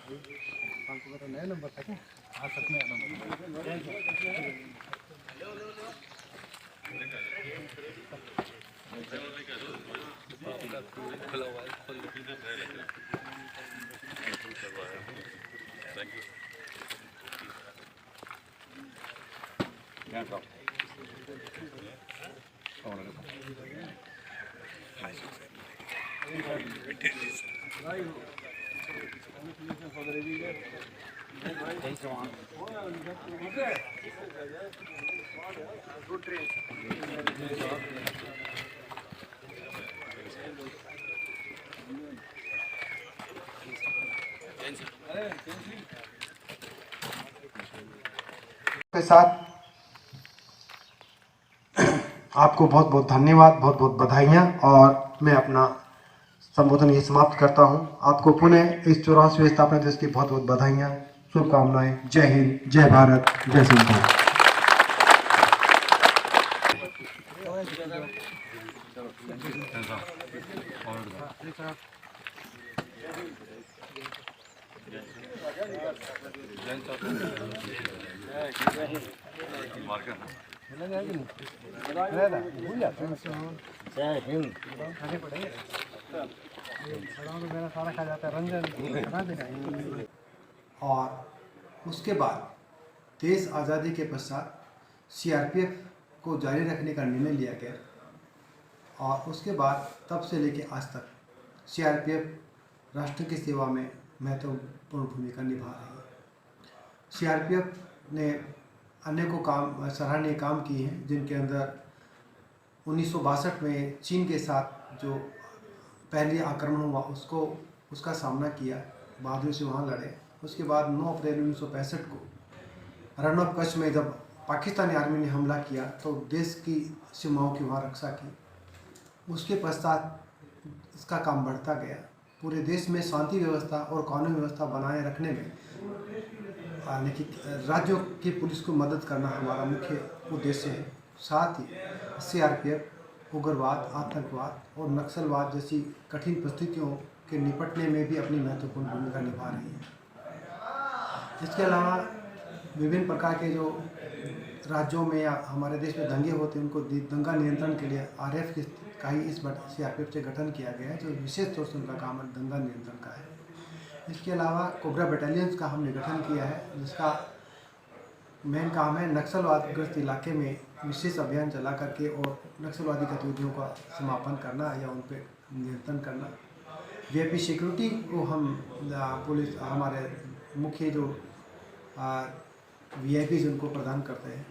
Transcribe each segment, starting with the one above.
हमको पता नया नंबर था क्या? हाँ सच में नंबर। के साथ आपको बहुत बहुत धन्यवाद, बहुत बहुत बधाइयाँ। और मैं अपना संबोधन ये समाप्त करता हूँ। आपको पुनः इस 84वें स्थापना दिवस की बहुत बहुत बधाइयाँ, शुभकामनाएं। जय हिंद, जय भारत, जय संविधान। जय हिंद। खाने पड़ेंगे तो मेरा सारा खा जाता है। रंजन बना देना। और उसके बाद देश आज़ादी के पश्चात सीआरपीएफ को जारी रखने का निर्णय लिया गया। और उसके बाद तब से लेकर आज तक सीआरपीएफ राष्ट्र की सेवा में महत्वपूर्ण भूमिका निभा रही है। सीआरपीएफ ने अनेकों सराहनीय काम किए हैं, जिनके अंदर 1962 में चीन के साथ जो पहली आक्रमण हुआ उसका सामना किया, बहादुरी से वहाँ लड़े। उसके बाद 9 अप्रैल 1965 को रण ऑफ कच्छ में जब पाकिस्तानी आर्मी ने हमला किया तो देश की सीमाओं की वहाँ रक्षा की। उसके पश्चात इसका काम बढ़ता गया। पूरे देश में शांति व्यवस्था और कानून व्यवस्था बनाए रखने में राज्यों की पुलिस को मदद करना हमारा मुख्य उद्देश्य है। साथ ही सीआरपीएफ उग्रवाद, आतंकवाद और नक्सलवाद जैसी कठिन परिस्थितियों के निपटने में भी अपनी महत्वपूर्ण भूमिका निभा रही है। इसके अलावा विभिन्न प्रकार के जो राज्यों में या हमारे देश में दंगे होते हैं, उनको दंगा नियंत्रण के लिए आरएफ का ही इस बार सीआरपीएफ से गठन किया गया है, जो विशेष तौर से उनका काम दंगा नियंत्रण का है। इसके अलावा कोबरा बटालियंस का हमने गठन किया है, जिसका मेन काम है नक्सलवादग्रस्त इलाके में विशेष अभियान चला करके और नक्सलवादी गतिविधियों का समापन करना या उन पर नियंत्रण करना। वीआईपी सिक्योरिटी को हम पुलिस हमारे मुख्य जो वीआईपी उनको प्रदान करते हैं।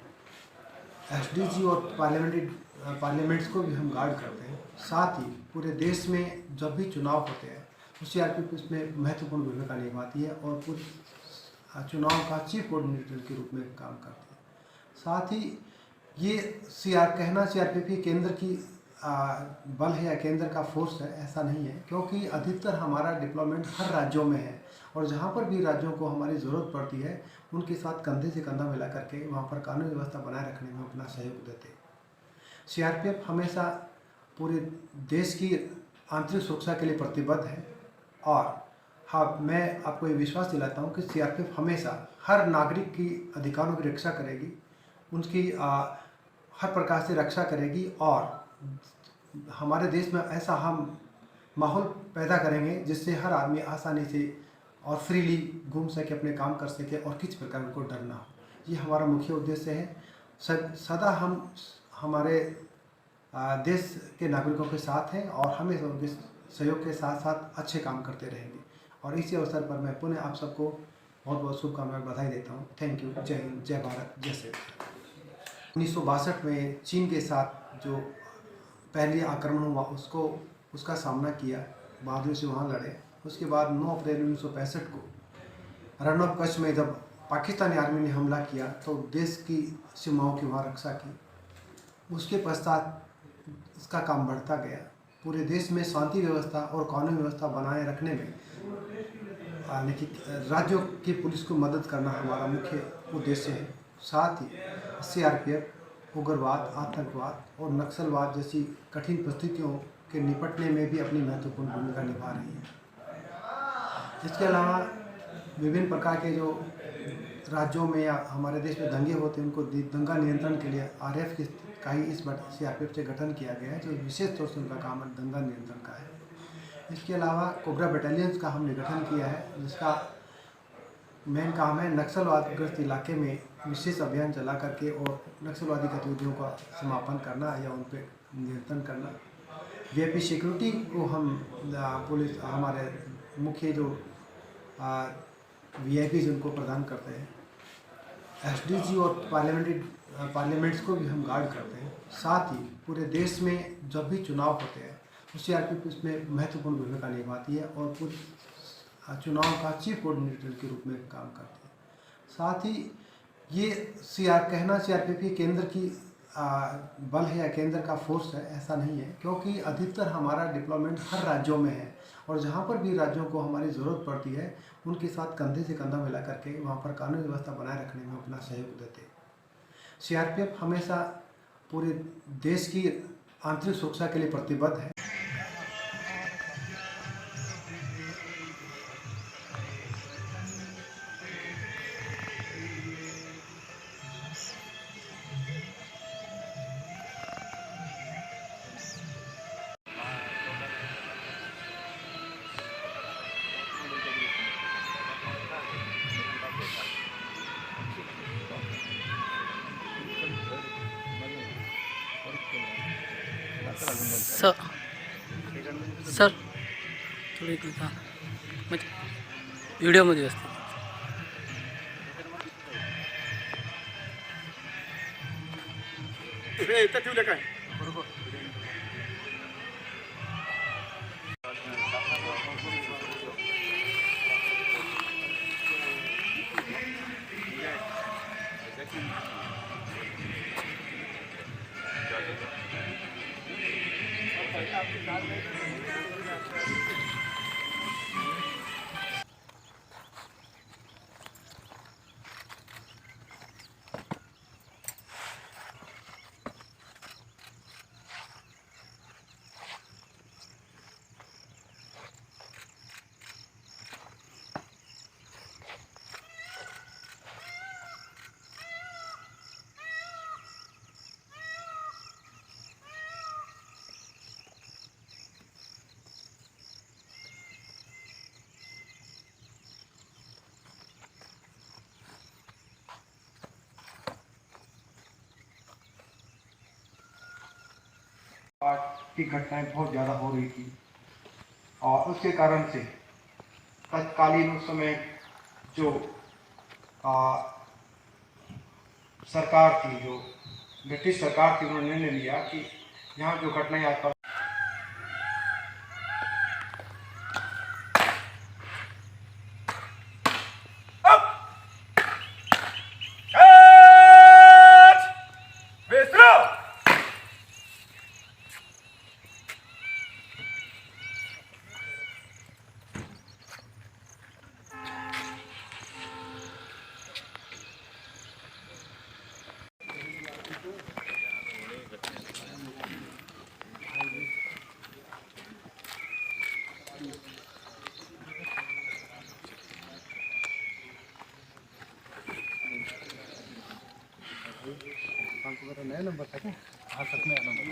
एसडीजी और पार्लियामेंट्स को भी हम गार्ड करते हैं। साथ ही पूरे देश में जब भी चुनाव होते हैं तो सीआरपीएफ इसमें महत्वपूर्ण भूमिका निभाती है और पूरे चुनाव का चीफ कोऑर्डिनेटर के रूप में काम करती है। साथ ही ये सीआरपीएफ ही केंद्र की बल है या केंद्र का फोर्स है, ऐसा नहीं है, क्योंकि अधिकतर हमारा डिप्लॉयमेंट हर राज्यों में है और जहाँ पर भी राज्यों को हमारी ज़रूरत पड़ती है उनके साथ कंधे से कंधा मिला करके वहाँ पर कानून व्यवस्था बनाए रखने में अपना सहयोग देते हैं। सीआरपीएफ हमेशा पूरे देश की आंतरिक सुरक्षा के लिए प्रतिबद्ध है। और हाँ, मैं आपको ये विश्वास दिलाता हूँ कि सीआरपीएफ हमेशा हर नागरिक की अधिकारों की रक्षा करेगी, उनकी हर प्रकार से रक्षा करेगी और हमारे देश में ऐसा हम माहौल पैदा करेंगे जिससे हर आदमी आसानी से और फ्रीली घूम सके, अपने काम कर सके और किसी प्रकार उनको डर ना हो। ये हमारा मुख्य उद्देश्य है। सदा हम हमारे देश के नागरिकों के साथ हैं और हमेशा उनके सहयोग के साथ साथ अच्छे काम करते रहेंगे। और इसी अवसर पर मैं पुनः आप सबको बहुत बहुत शुभकामनाएं, बधाई देता हूँ। Thank you. जय हिंद, जय भारत, जय श्री राम। 1962 में चीन के साथ जो पहली आक्रमण हुआ उसका सामना किया, बहादुरी से वहाँ लड़े। उसके बाद 9 अप्रैल 1965 को रण ऑफ कच्छ में जब पाकिस्तानी आर्मी ने हमला किया तो देश की सीमाओं की वहाँ रक्षा की। उसके पश्चात इसका काम बढ़ता गया। पूरे देश में शांति व्यवस्था और कानून व्यवस्था बनाए रखने में राज्यों की पुलिस को मदद करना हमारा मुख्य उद्देश्य है। साथ ही सीआरपीएफ उग्रवाद, आतंकवाद और नक्सलवाद जैसी कठिन परिस्थितियों के निपटने में भी अपनी महत्वपूर्ण भूमिका निभा रही है। इसके अलावा विभिन्न प्रकार के जो राज्यों में या हमारे देश में दंगे होते हैं उनको दंगा नियंत्रण के लिए आरएफ का ही इस बार सीआरपीएफ से गठन किया गया है, जो विशेष तौर से उनका काम दंगा नियंत्रण का है। इसके अलावा कोबरा बटालियंस का हमने गठन किया है, जिसका मेन काम है नक्सलवादग्रस्त इलाके में विशेष अभियान चला करके और नक्सलवादी गतिविधियों का समापन करना या उन पर नियंत्रण करना। वीआईपी सिक्योरिटी को हम पुलिस हमारे मुख्य जो वीआईपी उनको प्रदान करते हैं। एसडीजी और पार्लियामेंट्स को भी हम गार्ड करते हैं। साथ ही पूरे देश में जब भी चुनाव होते हैं तो सीआरपीएफ इसमें महत्वपूर्ण भूमिका निभाती है और पूरे चुनाव का चीफ कोऑर्डिनेटर के रूप में काम करती है। साथ ही ये सीआरपीएफ की केंद्र की बल है या केंद्र का फोर्स है, ऐसा नहीं है, क्योंकि अधिकतर हमारा डिप्लॉयमेंट हर राज्यों में है और जहाँ पर भी राज्यों को हमारी ज़रूरत पड़ती है उनके साथ कंधे से कंधा मिला करके वहाँ पर कानून व्यवस्था बनाए रखने में अपना सहयोग देते हैं। सीआरपीएफ हमेशा पूरे देश की आंतरिक सुरक्षा के लिए प्रतिबद्ध है। सर थोडी इकडे जा. म्हणजे व्हिडिओमध्ये असते. इथं ठेवलं काय बरोबर. की घटनाएं बहुत ज़्यादा हो रही थी और उसके कारण से तत्कालीन उस समय जो सरकार थी, जो ब्रिटिश सरकार थी, उन्होंने निर्णय लिया कि यहाँ जो घटनाएं आसपास नया नंबर था क्या? हाँ, सच में नंबर